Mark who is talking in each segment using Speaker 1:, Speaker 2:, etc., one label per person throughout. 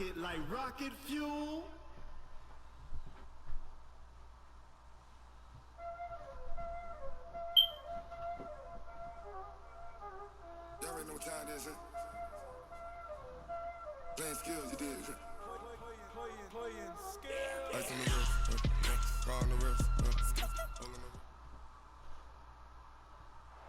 Speaker 1: it like rocket fuel.
Speaker 2: Y'all already know what time it is, huh? Playing skills, you did.
Speaker 3: Playing skills.
Speaker 2: Ice on the wrist, car on the wrist,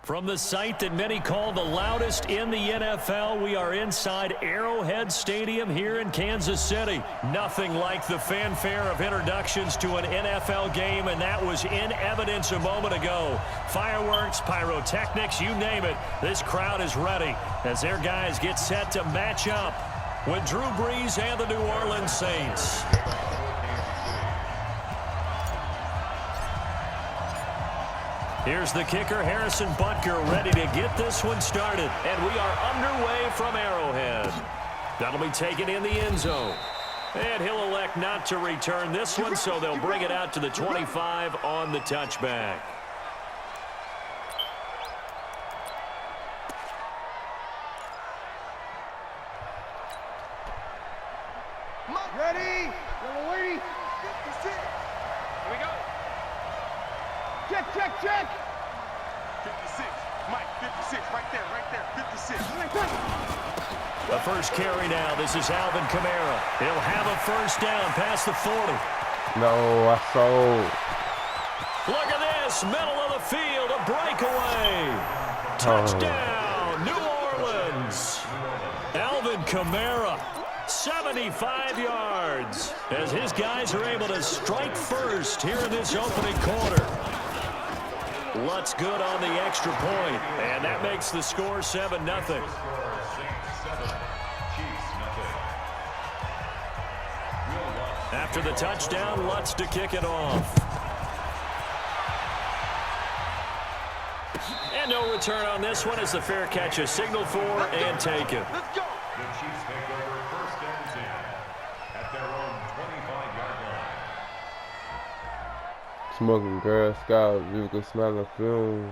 Speaker 4: From the site that many call the loudest in the NFL, we are inside Arrowhead Stadium here in Kansas City. Nothing like the fanfare of introductions to an NFL game, and that was in evidence a moment ago. Fireworks, pyrotechnics, you name it. This crowd is ready as their guys get set to match up with Drew Brees and the New Orleans Saints. Here's the kicker, Harrison Butker, ready to get this one started. And we are underway from Arrowhead. That'll be taken in the end zone. And he'll elect not to return this one, so they'll bring it out to the 25 on the touchback.
Speaker 3: Ready? Little lady. 56. Here we go. Check, check, check.
Speaker 5: 56. Mike, 56. Right there, 56.
Speaker 4: The first carry now. This is Alvin Kamara. He'll have a first down past the 40.
Speaker 6: No, I sold.
Speaker 4: Look at this. Middle of the field. A breakaway. Touchdown, New Orleans. Alvin Kamara. 75 yards as his guys are able to strike first here in this opening quarter. Lutz good on the extra point, and that makes the score 7-0. After the touchdown, Lutz to kick it off. And no return on this one as the fair catch is signaled for and taken.
Speaker 5: Let's go.
Speaker 7: The Chiefs take over first and 10 at their own 25-yard line.
Speaker 6: Smoking Girl Scouts, you can smell the fume.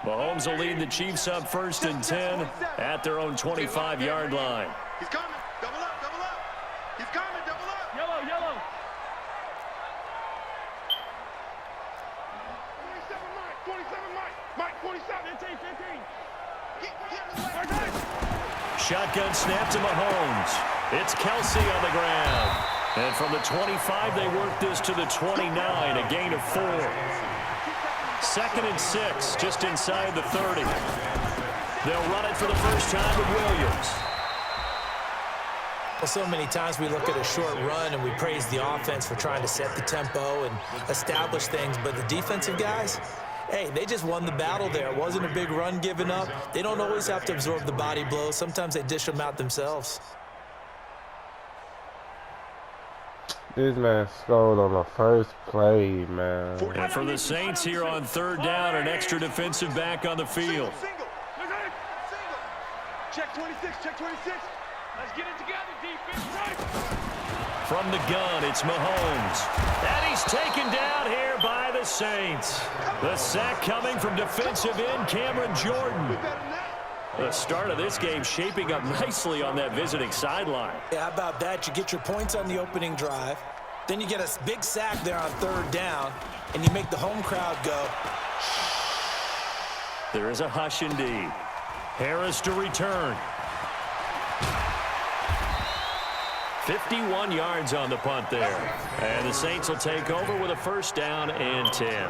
Speaker 4: Mahomes will lead the Chiefs up first and 10 at their own 25-yard line.
Speaker 5: He's coming. Double up, double up. He's coming, double up.
Speaker 3: Yellow, yellow. 27 Mike. 27. 15.
Speaker 4: Shotgun snap to Mahomes. It's Kelsey on the ground. And from the 25, they work this to the 29, a gain of 4. 2nd and 6, just inside the 30. They'll run it for the first time with Williams.
Speaker 8: Well, so many times we look at a short run and we praise the offense for trying to set the tempo and establish things, but the defensive guys, hey, they just won the battle there. It wasn't a big run given up. They don't always have to absorb the body blows. Sometimes they dish them out themselves.
Speaker 6: This man scored on the first play, man.
Speaker 4: And for the Saints here on 3rd down, an extra defensive back on the field.
Speaker 5: Single. Check 26, check 26.
Speaker 3: Let's get it together, defense.
Speaker 4: From the gun, it's Mahomes. And he's taken down here by the Saints. The sack coming from defensive end Cameron Jordan. The start of this game shaping up nicely on that visiting sideline.
Speaker 8: Yeah, how about that? You get your points on the opening drive. Then you get a big sack there on 3rd down, and you make the home crowd go.
Speaker 4: There is a hush indeed. Harris to return. 51 yards on the punt there. And the Saints will take over with a first down and 10.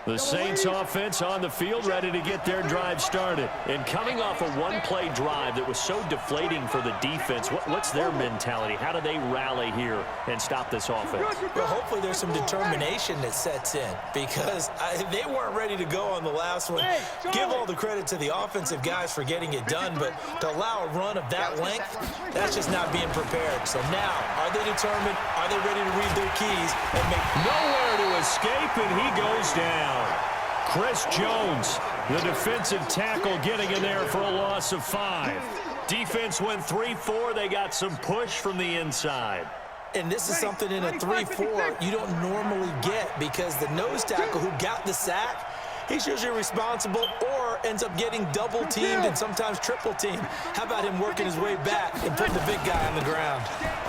Speaker 4: The Saints offense on the field ready to get their drive started. And coming off a one-play drive that was so deflating for the defense, what's their mentality? How do they rally here and stop this offense?
Speaker 8: Well, hopefully there's some determination that sets in because they weren't ready to go on the last one. Give all the credit to the offensive guys for getting it done, but to allow a run of that length, that's just not being prepared. So now, are they determined? Are they ready to read their keys and make
Speaker 4: nowhere to escape, and he goes down. Chris Jones, the defensive tackle, getting in there for a loss of 5. Defense went 3-4. They got some push from the inside.
Speaker 8: And this is something in a 3-4 you don't normally get because the nose tackle who got the sack, he's usually responsible or ends up getting double-teamed and sometimes triple-teamed. How about him working his way back and putting the big guy on the ground?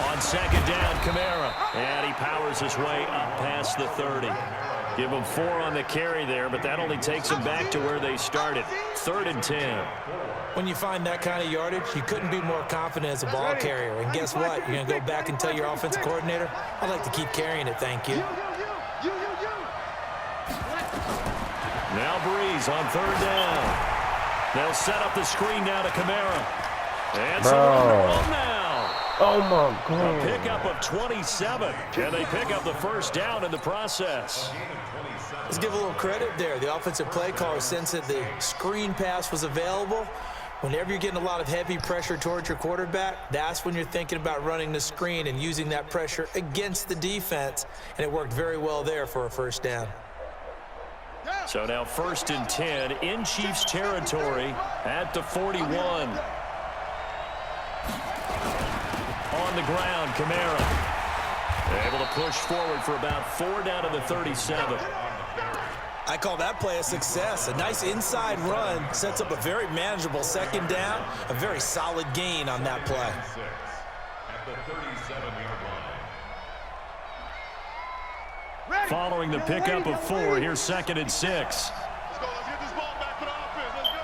Speaker 4: On second down, Kamara. And he powers his way up past the 30. Give him 4 on the carry there, but that only takes him back to where they started. 3rd and 10.
Speaker 8: When you find that kind of yardage, you couldn't be more confident as a ball carrier. And guess what? You're going to go back and tell your offensive coordinator, I'd like to keep carrying it, thank you.
Speaker 4: Now Breeze on 3rd down. They'll set up the screen now to Kamara. And someone now.
Speaker 6: Oh, my God.
Speaker 4: A pickup of 27, and they pick up the first down in the process.
Speaker 8: Let's give a little credit there. The offensive play caller sensed that the screen pass was available. Whenever you're getting a lot of heavy pressure towards your quarterback, that's when you're thinking about running the screen and using that pressure against the defense, and it worked very well there for a first down.
Speaker 4: So now 1st and 10 in Chiefs territory at the 41. On the ground, Kamara. Able to push forward for about 4 down to the 37.
Speaker 8: I call that play a success. A nice inside run sets up a very manageable second down, a very solid gain on that play.
Speaker 7: At the 37-yard line.
Speaker 4: Following the pickup of 4, here's 2nd and 6.
Speaker 5: Let's go. Let's get this ball back to the offense. Let's go.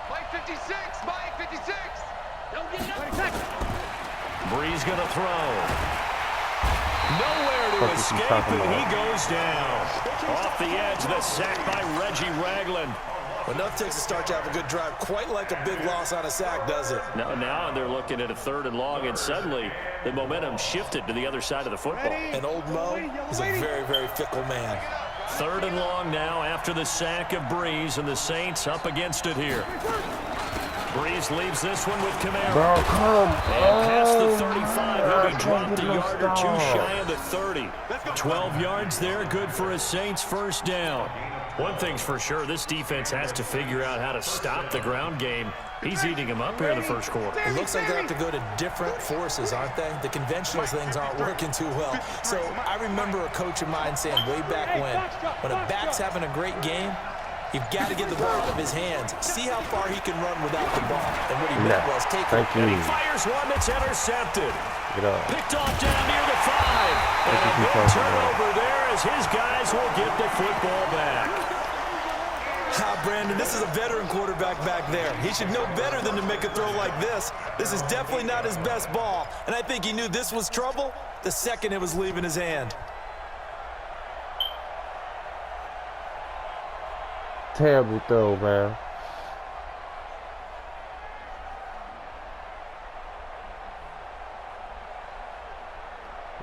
Speaker 5: Mike 56. Mike 56. Don't get nothing.
Speaker 4: Breeze going to throw. Nowhere to escape, and he goes down. Off the edge, the sack by Reggie Ragland.
Speaker 8: Enough takes to start to have a good drive, quite like a big loss on a sack, does it?
Speaker 4: Now they're looking at a 3rd and long, and suddenly the momentum shifted to the other side of the football.
Speaker 8: And old Mo is a very, very fickle man.
Speaker 4: 3rd and long now after the sack of Breeze, and the Saints up against it here. Breeze leaves this one with Kamara.
Speaker 6: Bro, come
Speaker 4: and past the 35, he'll be
Speaker 6: on.
Speaker 4: dropped a yard or 2 shy of the 30. 12 yards there, good for a Saints first down. One thing's for sure, this defense has to figure out how to stop the ground game. He's eating them up here in the first quarter.
Speaker 8: It looks like they have to go to different forces, aren't they? The conventional things aren't working too well. So I remember a coach of mine saying way back when a back's having a great game, you've got to get the ball out of his hands. See how far he can run without the ball. And what he meant was take it.
Speaker 4: And he fires one that's intercepted. Picked off down near the 5. And a big turnover there as his guys will get the football back.
Speaker 8: Brandon, this is a veteran quarterback back there. He should know better than to make a throw like this. This is definitely not his best ball. And I think he knew this was trouble the second it was leaving his hand.
Speaker 6: Terrible throw, man.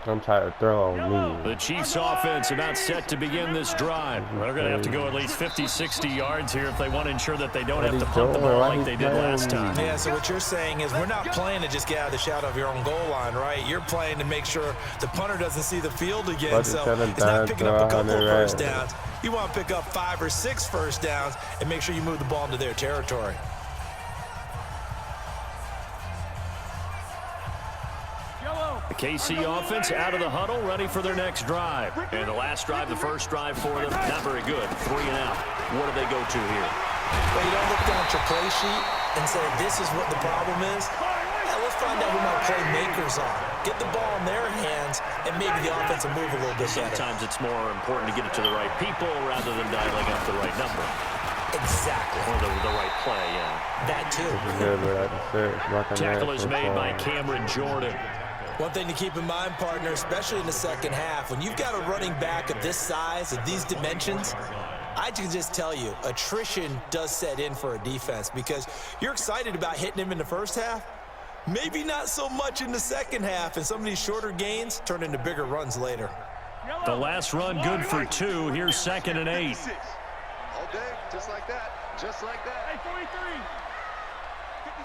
Speaker 6: I'm trying to throw on me.
Speaker 4: The Chiefs offense about set to begin this drive. They're going to have to go at least 50, 60 yards here if they want to ensure that they don't have to pump the ball like they did last time.
Speaker 8: Yeah, so what you're saying is we're not playing to just get out of the shadow of your own goal line, right? You're playing to make sure the punter doesn't see the field again. So it's not picking up a couple of first downs. You want to pick up 5 or 6 first downs and make sure you move the ball into their territory.
Speaker 4: The KC offense out of the huddle, ready for their next drive. And the last drive, the first drive for them, not very good. 3 and out. What do they go to here?
Speaker 8: Well, you don't look down at your play sheet and say, this is what the problem is. Let's find out who my playmakers are. Get the ball in their hands, and maybe the offense will move a little bit better.
Speaker 4: Sometimes it's more important to get it to the right people rather than dialing up the right number.
Speaker 8: Exactly.
Speaker 4: Or the right play, yeah.
Speaker 8: That too.
Speaker 4: Tackle is made by Cameron Jordan.
Speaker 8: One thing to keep in mind, partner, especially in the second half, when you've got a running back of this size, of these dimensions, I can just tell you, attrition does set in for a defense because you're excited about hitting him in the first half, maybe not so much in the second half, and some of these shorter gains turn into bigger runs later.
Speaker 4: The last run good for 2. Here's 2nd and 8.
Speaker 5: All day, just like that. Just like that. Hey, 43.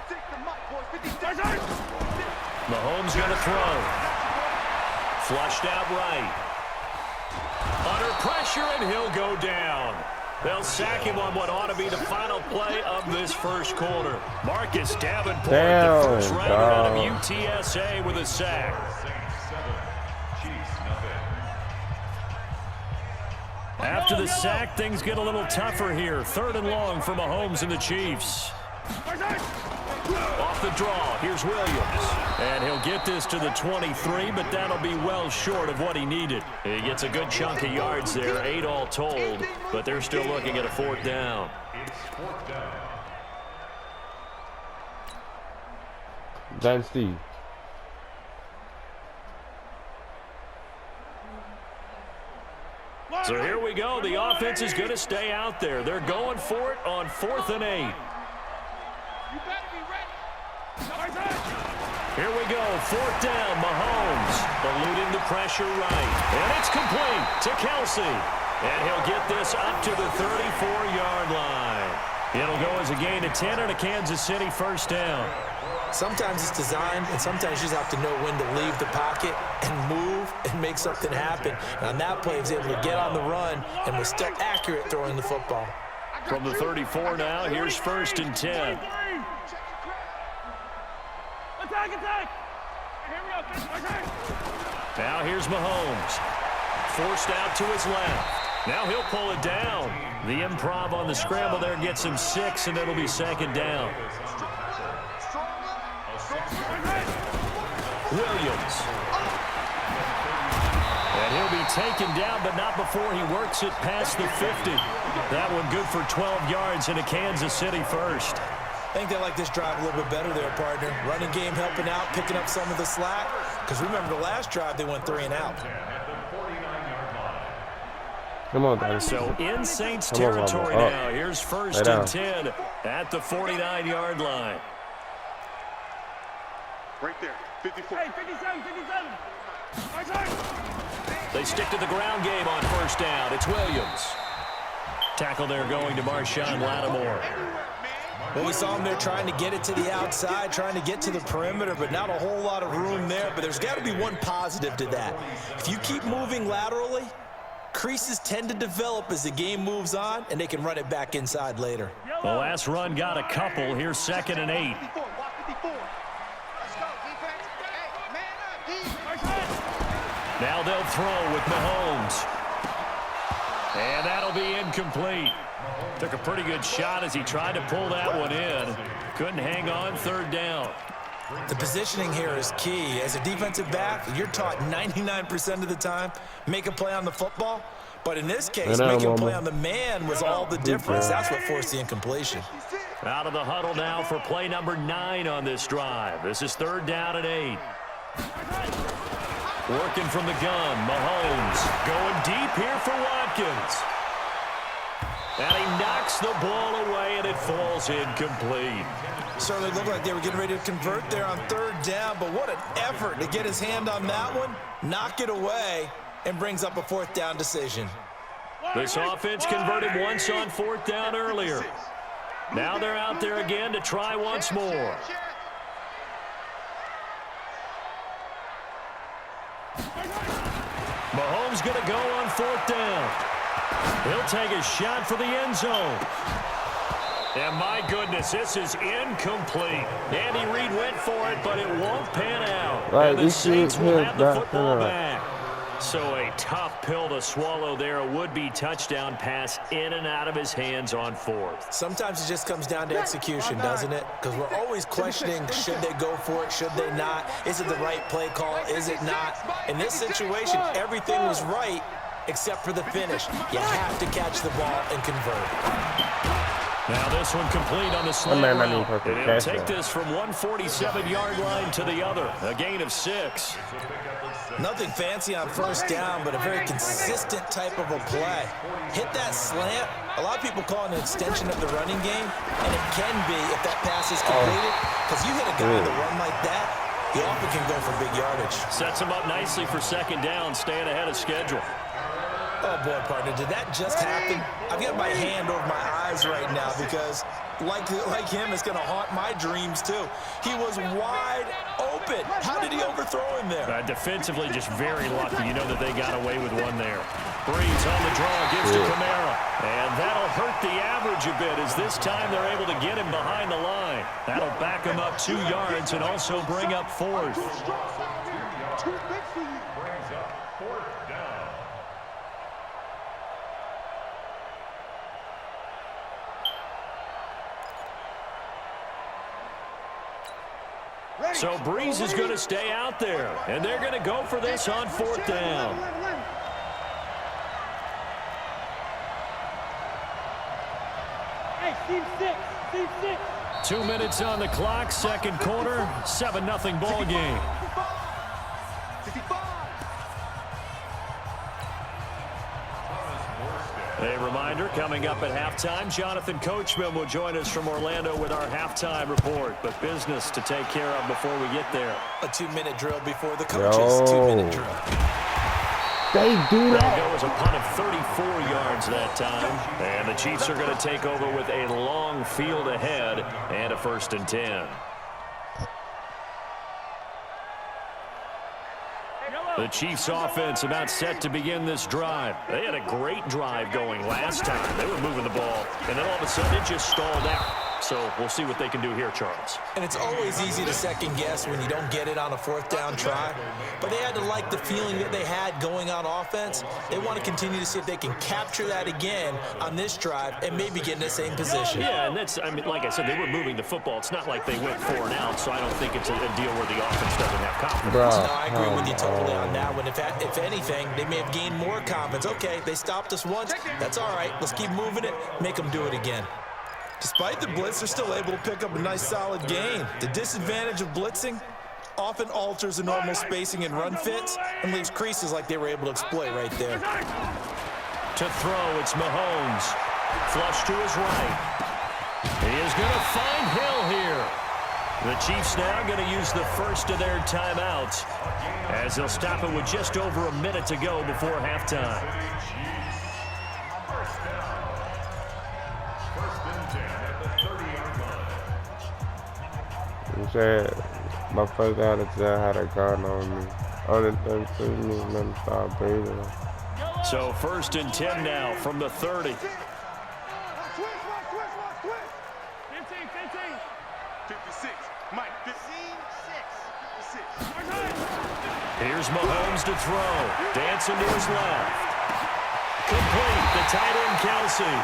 Speaker 5: 56 to Mike, boys. 56.
Speaker 4: Mahomes going to throw. Flushed out right. Under pressure, and he'll go down. They'll sack him on what ought to be the final play of this first quarter. Marcus Davenport,
Speaker 6: Damn,
Speaker 4: the first rounder out of
Speaker 6: dog.
Speaker 4: UTSA with a sack. After the sack, things get a little tougher here. 3rd and long for Mahomes and the Chiefs. Off the draw, here's Williams. And he'll get this to the 23, but that'll be well short of what he needed. He gets a good chunk of yards there, 8 all told, but they're still looking at a 4th down.
Speaker 7: It's 4th down.
Speaker 6: Dynasty.
Speaker 4: So here we go. The offense is going to stay out there. They're going for it on 4th and 8.
Speaker 3: You better be ready.
Speaker 4: Here we go. 4th down. Mahomes eluding the pressure right. And it's complete to Kelsey. And he'll get this up to the 34-yard line. It'll go as a gain of 10 and a Kansas City 1st down.
Speaker 8: Sometimes it's designed, and sometimes you just have to know when to leave the pocket and move and make something happen. And on that play, he was able to get on the run and was still accurate throwing the football.
Speaker 4: From the 34 now, here's 1st and 10.
Speaker 3: Attack.
Speaker 4: Now here's Mahomes. Forced out to his left. Now he'll pull it down. The improv on the scramble there gets him 6, and it'll be 2nd down. Williams. And he'll be taken down, but not before he works it past the 50. That one good for 12 yards and a Kansas City 1st.
Speaker 8: I think they like this drive a little bit better there, partner. Running game helping out, picking up some of the slack. Because remember the last drive, they went 3 and out.
Speaker 6: Come on, Dynasty.
Speaker 4: So in Saints
Speaker 6: Come on,
Speaker 4: territory
Speaker 6: Mama.
Speaker 4: now. Here's 1st and 10 at the 49-yard line.
Speaker 5: Right there, 54.
Speaker 3: Hey, 57.
Speaker 4: They stick to the ground game on 1st down. It's Williams. Tackle there going to Marshawn Lattimore.
Speaker 8: Well, we saw him there trying to get it to the outside, trying to get to the perimeter, but not a whole lot of room there. But there's got to be one positive to that. If you keep moving laterally, creases tend to develop as the game moves on, and they can run it back inside later.
Speaker 4: The last run got a couple. Here's 2nd and 8. Now they'll throw with Mahomes. And that'll be incomplete. Took a pretty good shot as he tried to pull that one in. Couldn't hang on 3rd down.
Speaker 8: The positioning here is key. As a defensive back, you're taught 99% of the time, make a play on the football. But in this case, making a play on the man was all the difference. That's what forced the incompletion.
Speaker 4: Out of the huddle now for play number 9 on this drive. This is 3rd down and 8. Working from the gun, Mahomes going deep here for Watkins. And he knocks the ball away, and it falls incomplete.
Speaker 8: Certainly looked like they were getting ready to convert there on 3rd down, but what an effort to get his hand on that one, knock it away, and brings up a 4th down decision.
Speaker 4: This offense converted once on 4th down earlier. Now they're out there again to try once more. Mahomes going to go on 4th down. He'll take a shot for the end zone. And my goodness, this is incomplete. Andy Reid went for it, but it won't pan out.
Speaker 6: Right,
Speaker 4: and the
Speaker 6: this
Speaker 4: Saints
Speaker 6: shit
Speaker 4: will
Speaker 6: hit
Speaker 4: have the
Speaker 6: back
Speaker 4: football
Speaker 6: there.
Speaker 4: back. So a tough pill to swallow there. A would-be touchdown pass in and out of his hands on 4th.
Speaker 8: Sometimes it just comes down to execution, doesn't it? Because we're always questioning, should they go for it, should they not? Is it the right play call, is it not? In this situation, everything was right except for the finish. You have to catch the ball and convert.
Speaker 4: Now this one complete on the slant
Speaker 6: man, I
Speaker 4: route.
Speaker 6: need perfect
Speaker 4: And he'll
Speaker 6: catch
Speaker 4: take
Speaker 6: there.
Speaker 4: this from 147-yard line to the other. A gain of 6.
Speaker 8: Nothing fancy on 1st down, but a very consistent type of a play. Hit that slant. A lot of people call it an extension of the running game, and it can be if that pass is completed. Because you hit a guy with a run like that, he often can go for big yardage.
Speaker 4: Sets him up nicely for 2nd down, staying ahead of schedule.
Speaker 8: Oh, boy, partner, did that just happen? I've got my hand over my eyes right now because, like him, it's going to haunt my dreams, too. He was wide open. open. How did he overthrow him there?
Speaker 4: Defensively, just very lucky. You know that they got away with one there. Breeze on the draw, gives to Kamara. And that'll hurt the average a bit as this time they're able to get him behind the line. That'll back him up 2 yards and also bring up 4th.
Speaker 3: Too big for you.
Speaker 7: Brings up 4th down.
Speaker 4: So Breeze is going to stay out there, and they're going to go for this on 4th down.
Speaker 3: Hey, team 6.
Speaker 4: 2 minutes on the clock, second quarter, 7-0 ball game.
Speaker 5: 65.
Speaker 4: A reminder, coming up at halftime, Jonathan Coachman will join us from Orlando with our halftime report. But business to take care of before we get there.
Speaker 8: A 2-minute drill before the coaches. 2-minute drill.
Speaker 6: They do that.
Speaker 4: That'll go as a punt of 34 yards that time. And the Chiefs are going to take over with a long field ahead and a 1st and 10. The Chiefs offense about set to begin this drive. They had a great drive going last time. They were moving the ball, and then all of a sudden it just stalled out. So we'll see what they can do here, Charles.
Speaker 8: And it's always easy to second guess when you don't get it on a 4th down try. But they had to like the feeling that they had going on offense. They want to continue to see if they can capture that again on this drive and maybe get in the same position.
Speaker 4: Yeah, and that's, I mean, like I said, they were moving the football. It's not like they went 4 and out, so I don't think it's a deal where the offense doesn't have confidence.
Speaker 8: No, I agree with you totally on that one. If anything, they may have gained more confidence. Okay, they stopped us once. That's all right. Let's keep moving it. Make them do it again. Despite the blitz, they're still able to pick up a nice solid gain. The disadvantage of blitzing often alters the normal spacing and run fits and leaves creases like they were able to exploit right there.
Speaker 4: To throw, it's Mahomes. Flush to his right. He is going to find Hill here. The Chiefs now going to use the first of their timeouts as they'll stop it with just over a minute to go before halftime.
Speaker 6: My first out of jail had a gun on me. Only thing to me is let me start breathing.
Speaker 4: So 1st and 10 now from the 30.
Speaker 3: 15. 56. Mike, 15. 6. 56.
Speaker 4: Here's Mahomes to throw. Dancing to his left. Complete. The tight end, Kelsey.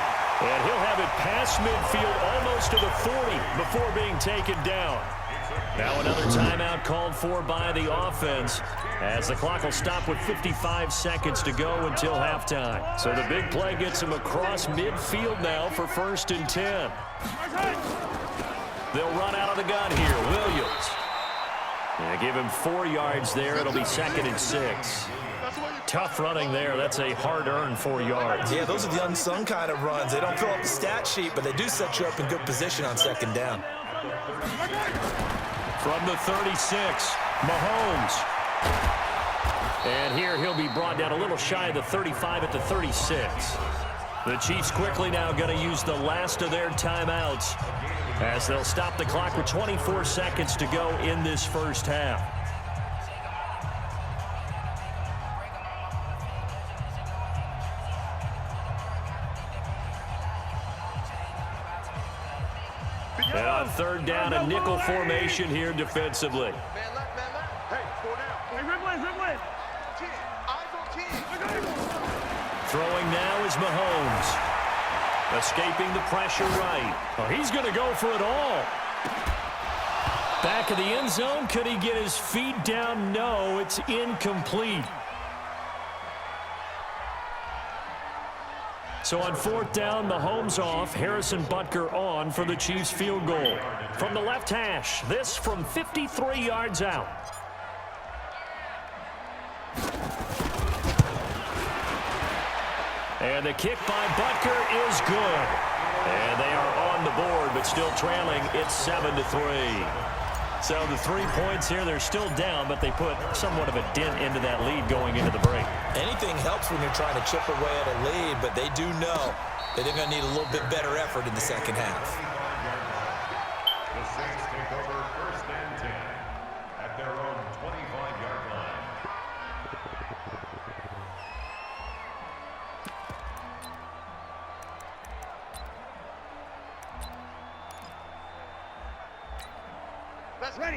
Speaker 4: And he'll have it past midfield almost to the 40 before being taken down. Now another timeout called for by the offense as the clock will stop with 55 seconds to go until halftime. So the big play gets him across midfield now for 1st and 10. They'll run out of the gun here. Williams. Yeah, give him 4 yards there. It'll be 2nd and 6. Tough running there. That's a hard-earned 4 yards.
Speaker 8: Yeah, those are the unsung kind of runs. They don't fill up the stat sheet, but they do set you up in good position on 2nd down.
Speaker 4: From the 36, Mahomes. And here he'll be brought down a little shy of the 35 at the 36. The Chiefs quickly now going to use the last of their timeouts as they'll stop the clock with 24 seconds to go in this first half. And on 3rd down, a nickel formation here defensively.
Speaker 5: Man left, man left. Hey, 4 down.
Speaker 3: Hey, Ripley.
Speaker 5: 10. Eyes on 10.
Speaker 4: Throwing now is Mahomes. Escaping the pressure right. Oh, he's going to go for it all. Back of the end zone. Could he get his feet down? No, it's incomplete. So on 4th down, Mahomes off, Harrison Butker on for the Chiefs field goal. From the left hash, this from 53 yards out. And the kick by Butker is good. And they are on the board, but still trailing. It's 7-3. So the 3 points here, they're still down, but they put somewhat of a dent into that lead going into the break.
Speaker 8: Anything helps when you're trying to chip away at a lead, but they do know that they're going to need a little bit better effort in the second half.
Speaker 7: The Saints take over 1st and 10 at their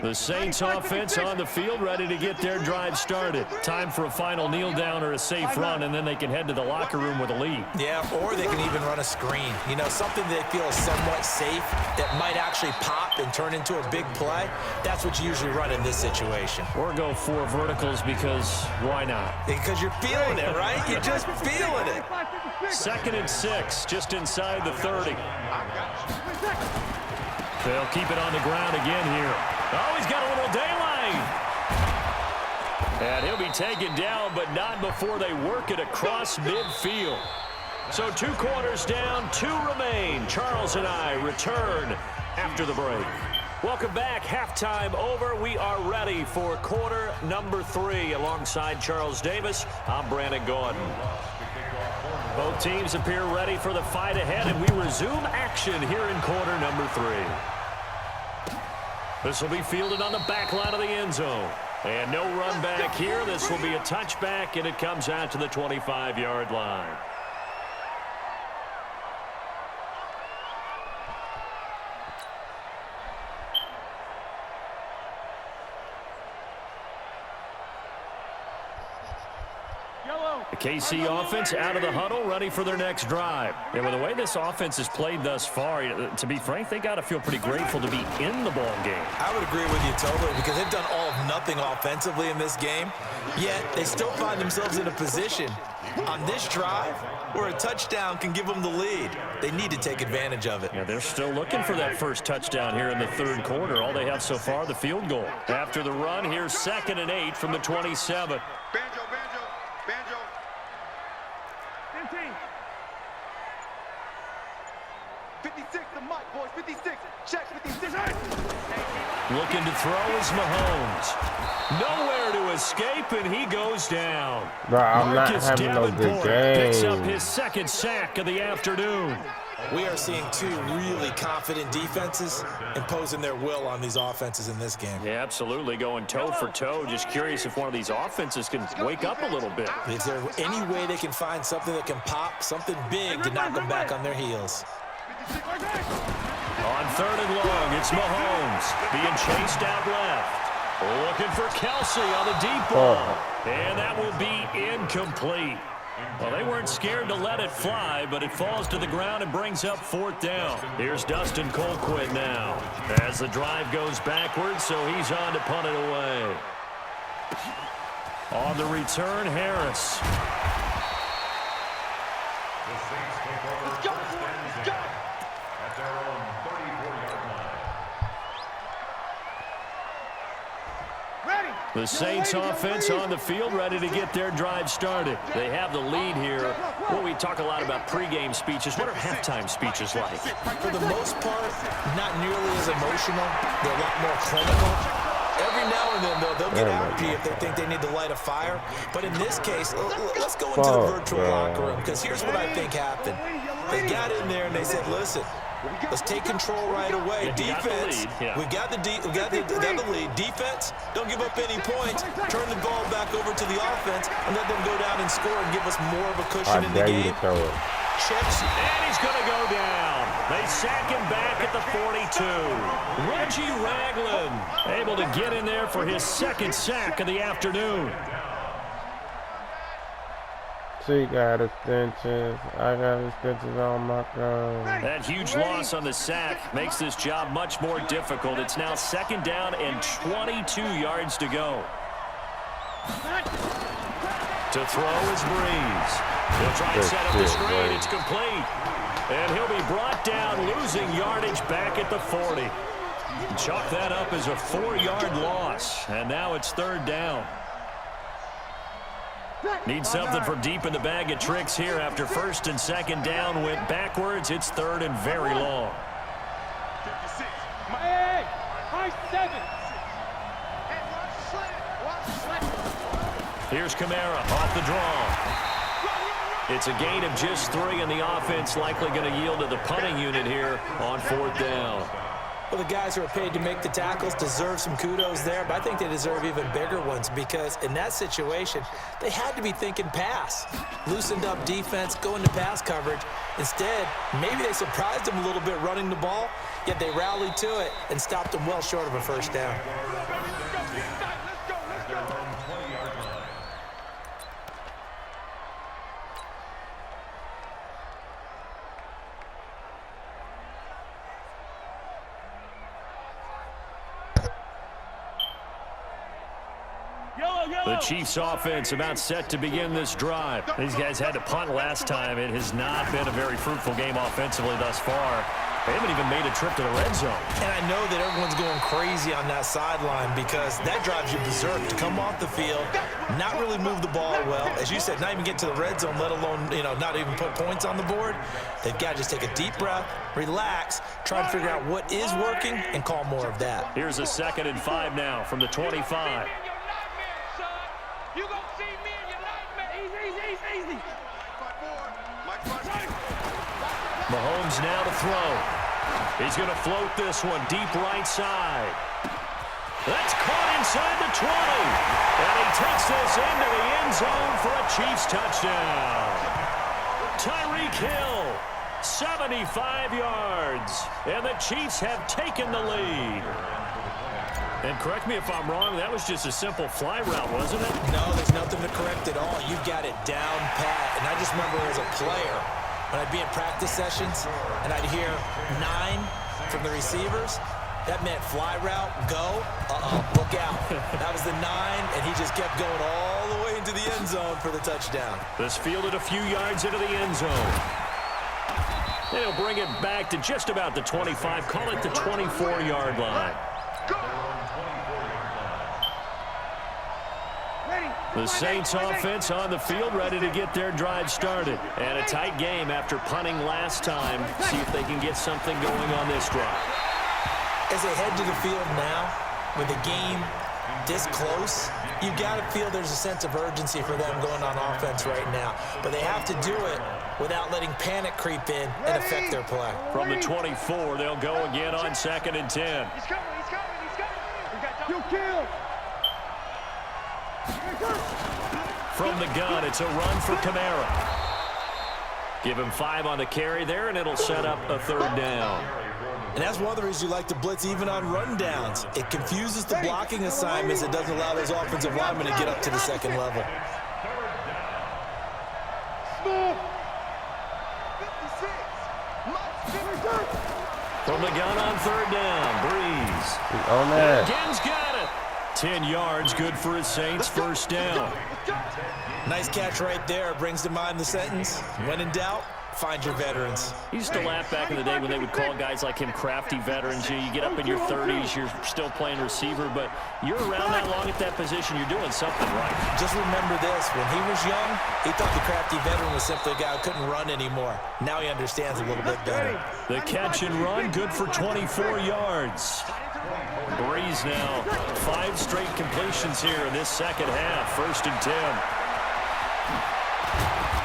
Speaker 4: The Saints offense on the field, ready to get their drive started. Time for a final kneel down or a safe run, and then they can head to the locker room with a lead.
Speaker 8: Yeah, or they can even run a screen. You know, something they feel is somewhat safe that might actually pop and turn into a big play. That's what you usually run in this situation.
Speaker 4: Or go 4 verticals because why not?
Speaker 8: Because you're feeling it, right? You're just feeling it.
Speaker 4: 2nd and 6, just inside the 30. They'll keep it on the ground again here. Oh, he's got a little daylight. And he'll be taken down, but not before they work it across midfield. So 2 quarters down, 2 remain. Charles and I return after the break. Welcome back. Halftime over. We are ready for quarter number 3. Alongside Charles Davis, I'm Brandon Gordon. Both teams appear ready for the fight ahead, and we resume action here in quarter number 3. This will be fielded on the back line of the end zone. And no run back here. This will be a touchback, and it comes out to the 25-yard line. The KC offense out of the huddle, ready for their next drive. And with the way this offense has played thus far, to be frank, they got to feel pretty grateful to be in the ball game.
Speaker 8: I would agree with you totally, because they've done all of nothing offensively in this game, yet they still find themselves in a position on this drive where a touchdown can give them the lead. They need to take advantage of it.
Speaker 4: Yeah, they're still looking for that first touchdown here in the 3rd quarter. All they have so far, the field goal. After the run, here's 2nd and 8 from the 27.
Speaker 5: Banjo. 56, the mic, boys. 56. Check 56.
Speaker 4: Looking to throw is Mahomes. Nowhere to escape, and he goes down.
Speaker 6: Bro, I'm not having no good
Speaker 4: picks up
Speaker 6: game.
Speaker 4: his 2nd sack of the afternoon.
Speaker 8: We are seeing 2 really confident defenses imposing their will on these offenses in this game.
Speaker 4: Yeah, absolutely, going toe for toe. Just curious if one of these offenses can wake up a little bit.
Speaker 8: Is there any way they can find something that can pop, something big to knock them back on their heels?
Speaker 4: On 3rd and long, it's Mahomes being chased out left. Looking for Kelsey on the deep ball. And that will be incomplete. Well, they weren't scared to let it fly, but it falls to the ground and brings up 4th down. Here's Dustin Colquitt now as the drive goes backwards, so he's on to punt it away. On the return, Harris.
Speaker 7: The Saints take over first and 10 at their own 34-yard line.
Speaker 4: The Saints offense on the field, ready to get their drive started. They have the lead here. Well, we talk a lot about pregame speeches. What are halftime speeches like?
Speaker 8: For the most part, not nearly as emotional. They're a lot more clinical. Every now and then, they'll get after you if they think they need to light a fire. But in this case, let's go into the virtual locker room, because here's what I think happened. They got in there and they said, listen, let's take control right away. Defense, we got the lead. Defense, don't give up any points. Turn the ball back over to the offense and let them go down and score and give us more of a cushion in the game.
Speaker 4: Chips, and he's going to go down. They sack him back at the 42. Reggie Ragland able to get in there for his 2nd sack of the afternoon.
Speaker 6: She got extensions. I got extensions on my car.
Speaker 4: That huge loss on the sack makes this job much more difficult. It's now 2nd down and 22 yards to go. To throw is Breeze. He'll try and set up the screen. It's complete. And he'll be brought down, losing yardage back at the 40. Chalk that up as a 4-yard loss. And now it's 3rd down. Need something for deep in the bag of tricks here after 1st and 2nd down went backwards. It's 3rd and very long.
Speaker 5: 56.
Speaker 3: Hey, high 7.
Speaker 4: Here's Kamara off the draw. It's a gain of just 3, and the offense likely going to yield to the punting unit here on 4th down.
Speaker 8: Well, the guys who are paid to make the tackles deserve some kudos there, but I think they deserve even bigger ones, because in that situation, they had to be thinking pass. Loosened up defense, going to pass coverage. Instead, maybe they surprised them a little bit running the ball, yet they rallied to it and stopped them well short of a first down.
Speaker 4: The Chiefs offense about set to begin this drive. These guys had to punt last time. It has not been a very fruitful game offensively thus far. They haven't even made a trip to the red zone.
Speaker 8: And I know that everyone's going crazy on that sideline because that drives you berserk to come off the field, not really move the ball well. As you said, not even get to the red zone, let alone, not even put points on the board. They've got to just take a deep breath, relax, try and figure out what is working, and call more of that.
Speaker 4: Here's a 2nd and 5 now from the 25.
Speaker 3: You gonna see me in your nightmare. Easy.
Speaker 4: Mahomes now to throw. He's going to float this one deep right side. That's caught inside the 20. And he takes this into the end zone for a Chiefs touchdown. Tyreek Hill, 75 yards. And the Chiefs have taken the lead. And correct me if I'm wrong, that was just a simple fly route, wasn't it?
Speaker 8: No, there's nothing to correct at all. You've got it down pat. And I just remember as a player, when I'd be in practice sessions and I'd hear 9 from the receivers, that meant fly route, go, look out. That was the 9, and he just kept going all the way into the end zone for the touchdown.
Speaker 4: This fielded a few yards into the end zone. They'll bring it back to just about the 25, call it the 24-yard line. The Saints offense on the field ready to get their drive started. And a tight game after punting last time. See if they can get something going on this drive.
Speaker 8: As they head to the field now, with the game this close, you've got to feel there's a sense of urgency for them going on offense right now. But they have to do it without letting panic creep in and affect their play.
Speaker 4: From the 24, they'll go again on 2nd and 10.
Speaker 3: He's coming. You kill.
Speaker 4: From the gun, it's a run for Kamara. Give him 5 on the carry there, and it'll set up a 3rd down.
Speaker 8: And that's one of the reasons you like to blitz even on rundowns. It confuses the blocking assignments. It doesn't allow those offensive linemen to get up to the 2nd level.
Speaker 4: From the gun on 3rd down, Breeze.
Speaker 6: On that.
Speaker 4: Again's got it. 10 yards, good for his Saints, 1st down.
Speaker 8: Nice catch right there. Brings to mind the sentence, when in doubt, find your veterans.
Speaker 4: He used to laugh back in the day when they would call guys like him crafty veterans. You get up in your 30s, you're still playing receiver, but you're around that long at that position, you're doing something right.
Speaker 8: Just remember this, when he was young, he thought the crafty veteran was simply a guy who couldn't run anymore. Now he understands a little bit better.
Speaker 4: The catch and run, good for 24 yards. Breeze now, 5 straight completions here in this 2nd half, 1st and 10.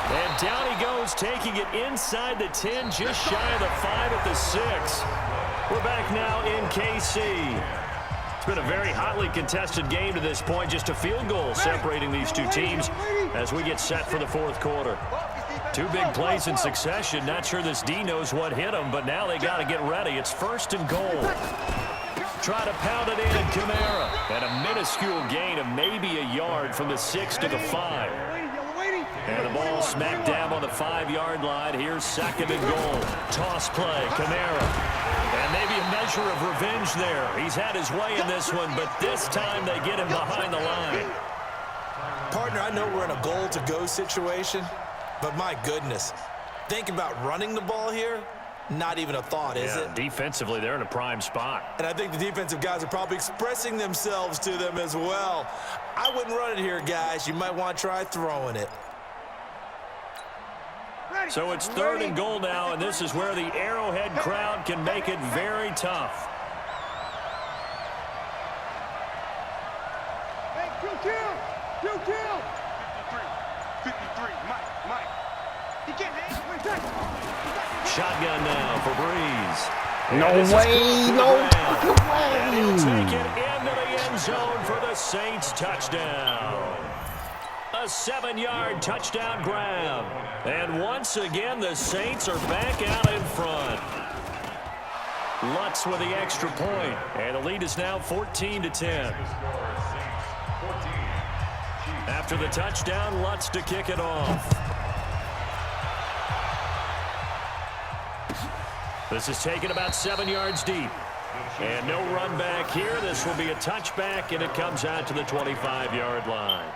Speaker 4: And down he goes, taking it inside the 10, just shy of the 5 at the 6. We're back now in KC. It's been a very hotly contested game to this point, just a field goal separating these two teams as we get set for the 4th quarter. 2 big plays in succession. Not sure this D knows what hit him, but now they got to get ready. It's 1st and goal. Try to pound it in, Kamara. And a minuscule gain of maybe a yard from the 6 to the 5. And the ball smack dab on the 5-yard line. Here's 2nd and goal. Toss play, Kamara. And maybe a measure of revenge there. He's had his way in this one, but this time they get him behind the line.
Speaker 8: Partner, I know we're in a goal-to-go situation, but my goodness, think about running the ball here. Not even a thought, is it?
Speaker 4: Defensively, they're in a prime spot.
Speaker 8: And I think the defensive guys are probably expressing themselves to them as well. I wouldn't run it here, guys. You might want to try throwing it.
Speaker 4: So it's 3rd and goal now, and this is where the Arrowhead crowd can make it very tough.
Speaker 3: Hey, you kill. 53, Mike. He can't hang.
Speaker 4: Shotgun now for Breeze.
Speaker 6: No way, no fucking way.
Speaker 4: And he'll take it into the end zone for the Saints touchdown. A 7-yard touchdown grab. And once again, the Saints are back out in front. Lutz with the extra point, and the lead is now 14-10. After the touchdown, Lutz to kick it off. This is taken about 7 yards deep. And no run back here. This will be a touchback, and it comes out to the 25-yard line.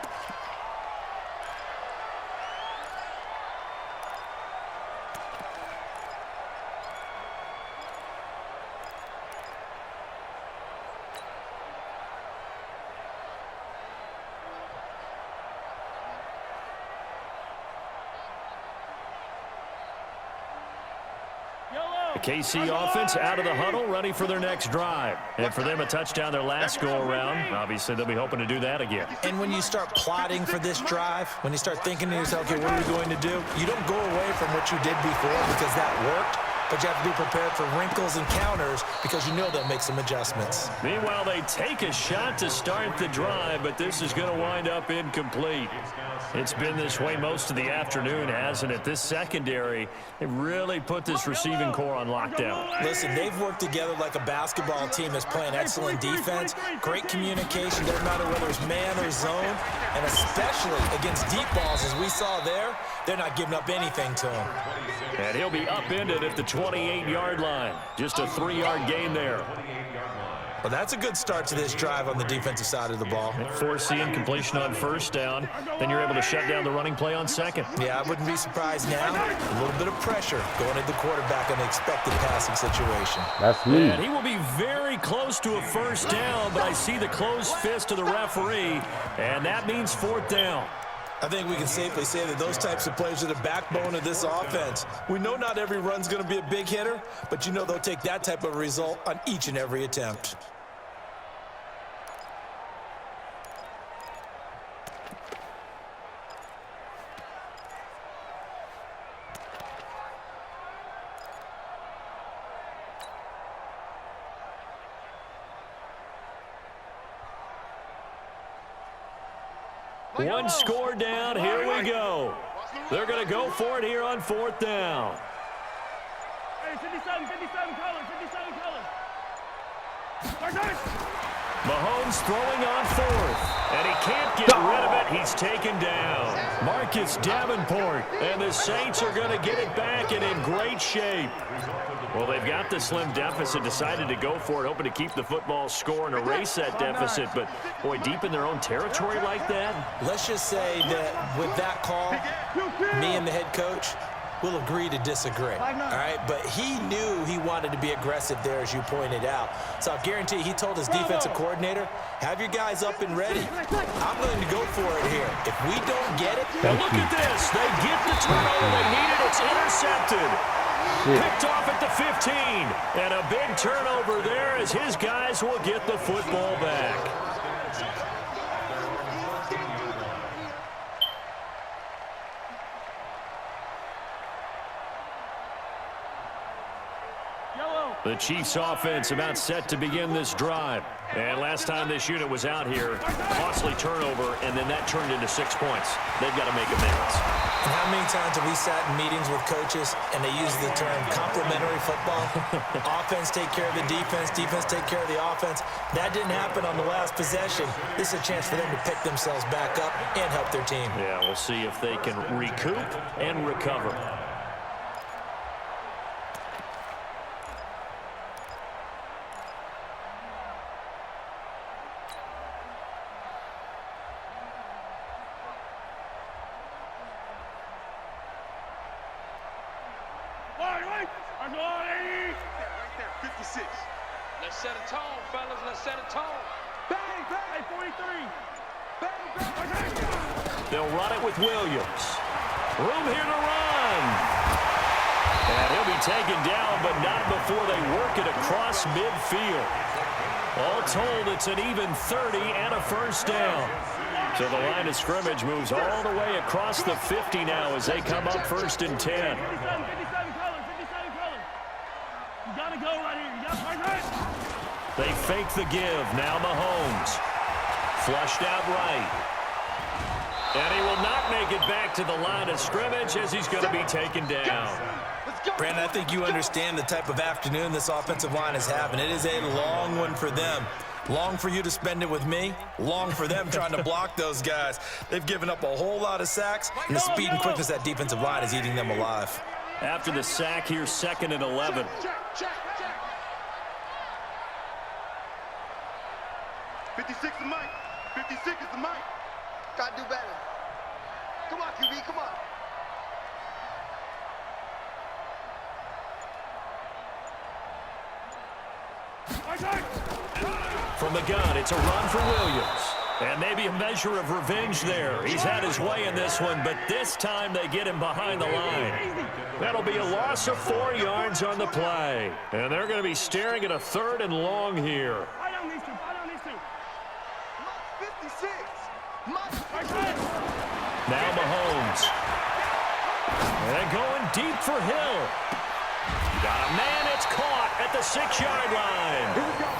Speaker 4: KC offense out of the huddle, ready for their next drive. And for them, a touchdown their last go-around. Obviously, they'll be hoping to do that again.
Speaker 8: And when you start plotting for this drive, when you start thinking to yourself, okay, what are we going to do? You don't go away from what you did before because that worked. But you have to be prepared for wrinkles and counters because you know they'll make some adjustments.
Speaker 4: Meanwhile, they take a shot to start the drive, but this is going to wind up incomplete. It's been this way most of the afternoon, hasn't it? This secondary, they really put this receiving core on lockdown.
Speaker 8: Listen, they've worked together like a basketball team that's playing excellent defense, great communication, doesn't matter whether it's man or zone, and especially against deep balls, as we saw there, they're not giving up anything to him.
Speaker 4: And he'll be upended at the 28-yard line. Just a 3-yard gain there.
Speaker 8: Well, that's a good start to this drive on the defensive side of the ball.
Speaker 4: Forcing incompletion on first down. Then you're able to shut down the running play on second.
Speaker 8: Yeah, I wouldn't be surprised now. A little bit of pressure going at the quarterback in the expected passing situation.
Speaker 6: That's me.
Speaker 4: And he will be very close to a first down, but I see the closed fist of the referee, and that means 4th down.
Speaker 8: I think we can safely say that those types of plays are the backbone of this offense. We know not every run's going to be a big hitter, but you know they'll take that type of result on each and every attempt.
Speaker 4: One score down, here we go. They're going to go for it here on 4th down.
Speaker 3: Hey, 57 colors, 57 colors.
Speaker 4: Mahomes throwing on 4th, and he can't get rid of it. He's taken down. Marcus Davenport, and the Saints are going to get it back and in great shape. Well, they've got the slim deficit, decided to go for it, hoping to keep the football score and erase that deficit. But, boy, deep in their own territory like that.
Speaker 8: Let's just say that with that call, me and the head coach will agree to disagree, all right? But he knew he wanted to be aggressive there, as you pointed out. So I guarantee he told his defensive coordinator, have your guys up and ready. I'm going to go for it here. If we don't get it.
Speaker 4: Now look at this. They get the turnover they needed. It's intercepted. Picked off at the 15. And a big turnover there as his guys will get the football back. The Chiefs offense about set to begin this drive. And last time this unit was out here, costly turnover, and then that turned into 6 points. They've got to make amends.
Speaker 8: And how many times have we sat in meetings with coaches and they use the term complementary football? Offense take care of the defense, defense take care of the offense. That didn't happen on the last possession. This is a chance for them to pick themselves back up and help their team.
Speaker 4: Yeah, we'll see if they can recoup and recover.
Speaker 3: Let's set a tone, fellas. Let's set a tone. Bang, bang, 43. Bang, bang.
Speaker 4: They'll run it with Williams. Room here to run. And he'll be taken down, but not before they work it across midfield. All told, it's an even 30 and a first down. So the line of scrimmage moves all the way across the 50 now as they come up 1st and 10.
Speaker 3: 57 colors, 57 colors. You got to go right here. You got to right.
Speaker 4: They fake the give. Now Mahomes. Flushed out right. And he will not make it back to the line of scrimmage as he's going to be taken down.
Speaker 5: Let's
Speaker 8: Brandon, I think you understand the type of afternoon this offensive line is having. It is a long one for them. Long for you to spend it with me. Long for them trying to block those guys. They've given up a whole lot of sacks, and the speed and quickness of that defensive line is eating them alive.
Speaker 4: After the sack here, 2nd and 11.
Speaker 5: Check. 56 is Mike. 56 is the Mike. Gotta do better. Come on, QB, come on.
Speaker 4: From the gun, it's a run for Williams. And maybe a measure of revenge there. He's had his way in this one, but this time they get him behind the line. That'll be a loss of 4 yards on the play. And they're going to be staring at a 3rd and long here. Now Mahomes. And going deep for Hill. Got a man, it's caught at the 6-yard line.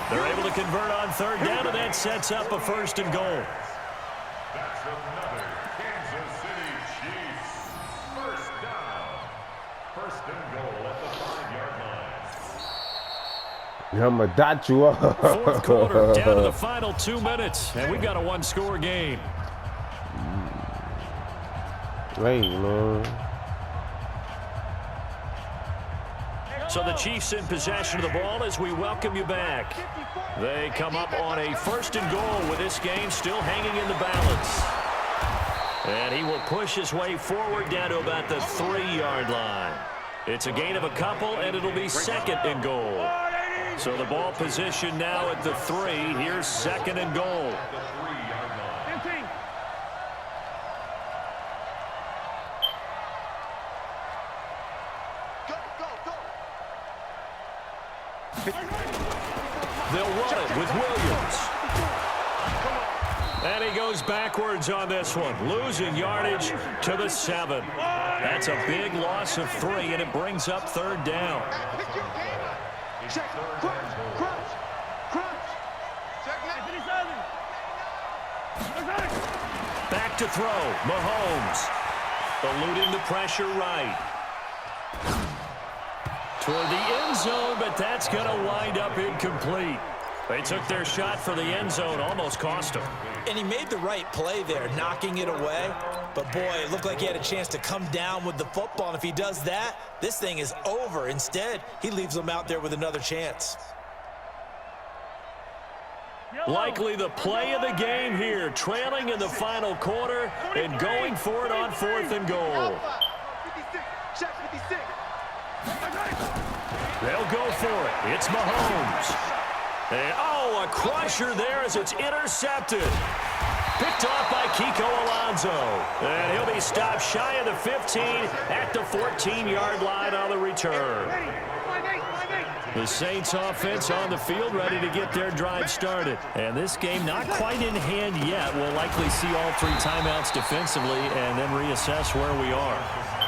Speaker 4: They're able to convert on 3rd down, and that sets up a 1st and goal.
Speaker 7: That's another Kansas City Chiefs. 1st down. 1st and goal at the 5-yard line.
Speaker 6: I'ma dot you up.
Speaker 4: 4th quarter, down to the final 2 minutes, and we've got a 1-score game.
Speaker 6: Wait, man.
Speaker 4: So the Chiefs in possession of the ball as we welcome you back. They come up on a 1st and goal with this game still hanging in the balance. And he will push his way forward down to about the 3-yard line. It's a gain of a couple, and it'll be 2nd and goal. So the ball position now at the 3. Here's 2nd and goal. They'll run it with Williams. And he goes backwards on this one, losing yardage to the 7. That's a big loss of 3, and it brings up 3rd down. Back to throw, Mahomes. Eluding the pressure right. Toward the end zone, but that's going to wind up incomplete. They took their shot for the end zone, almost cost him.
Speaker 8: And he made the right play there, knocking it away. But, boy, it looked like he had a chance to come down with the football. And if he does that, this thing is over. Instead, he leaves them out there with another chance.
Speaker 4: Likely the play of the game here, trailing in the final quarter and going for it on 4th and goal.
Speaker 5: 56. Check 56.
Speaker 4: They'll go for it. It's Mahomes. And, a crusher there as it's intercepted. Picked off by Kiko Alonso. And he'll be stopped shy of the 15 at the 14-yard line on the return. The Saints offense on the field ready to get their drive started. And this game not quite in hand yet. We'll likely see all 3 timeouts defensively and then reassess where we are.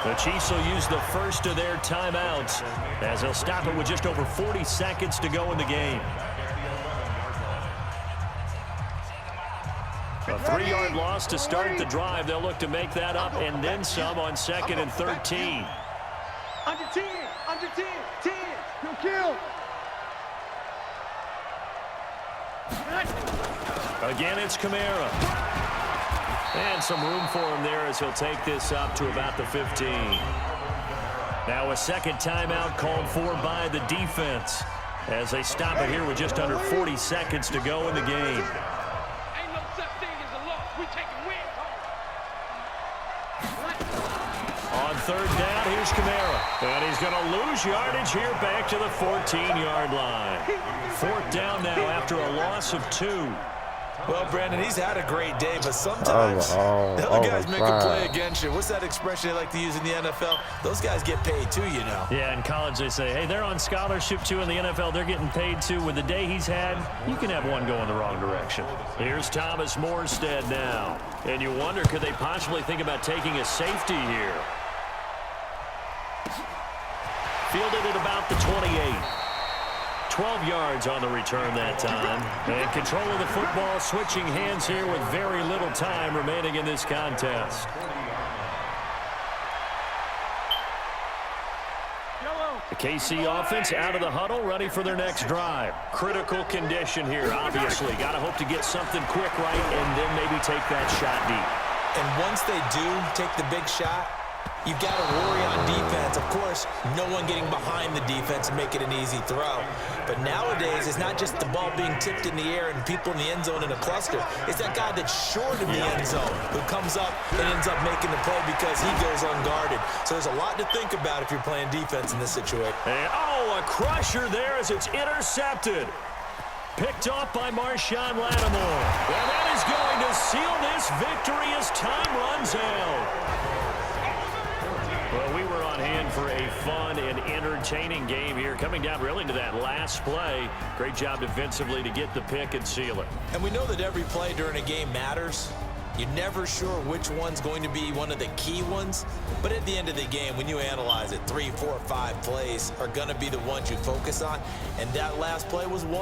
Speaker 4: The Chiefs will use the first of their timeouts as they'll stop it with just over 40 seconds to go in the game. A 3-yard loss to start the drive. They'll look to make that up and then some on 2nd and 13.
Speaker 5: Under 10, 10. He'll kill.
Speaker 4: Again, it's Kamara. And some room for him there as he'll take this up to about the 15. Now a 2nd timeout called for by the defense as they stop it here with just under 40 seconds to go in the game.
Speaker 3: Ain't no such thing as a loss. We taking wins home.
Speaker 4: On 3rd down, here's Kamara. And he's going to lose yardage here back to the 14-yard line. 4th down now after a loss of 2.
Speaker 8: Well, Brandon, he's had a great day, but sometimes the other guys make a play against you. What's that expression they like to use in the NFL? Those guys get paid too, you know.
Speaker 4: Yeah, in college they say, hey, they're on scholarship too. In the NFL, they're getting paid too. With the day he's had, you can have one going the wrong direction. Here's Thomas Morstead now. And you wonder, could they possibly think about taking a safety here? Fielded at about the 28. 12 yards on the return that time. And control of the football switching hands here with very little time remaining in this contest. The KC offense out of the huddle, ready for their next drive. Critical condition here, obviously. Got to hope to get something quick right and then maybe take that shot deep.
Speaker 8: And once they do take the big shot, you've got to worry on defense. Of course, no one getting behind the defense and make it an easy throw. But nowadays, it's not just the ball being tipped in the air and people in the end zone in a cluster. It's that guy that's short in the end zone who comes up and ends up making the play because he goes unguarded. So there's a lot to think about if you're playing defense in this situation.
Speaker 4: And, oh, a crusher there as it's intercepted. Picked off by Marshawn Lattimore. And that is going to seal this victory as time runs out. Well, we were on hand for a fun and entertaining game here, coming down really to that last play. Great job defensively to get the pick and seal it.
Speaker 8: And we know that every play during a game matters. You're never sure which one's going to be one of the key ones. But at the end of the game, when you analyze it, 3, 4, 5 plays are going to be the ones you focus on. And that last play was one.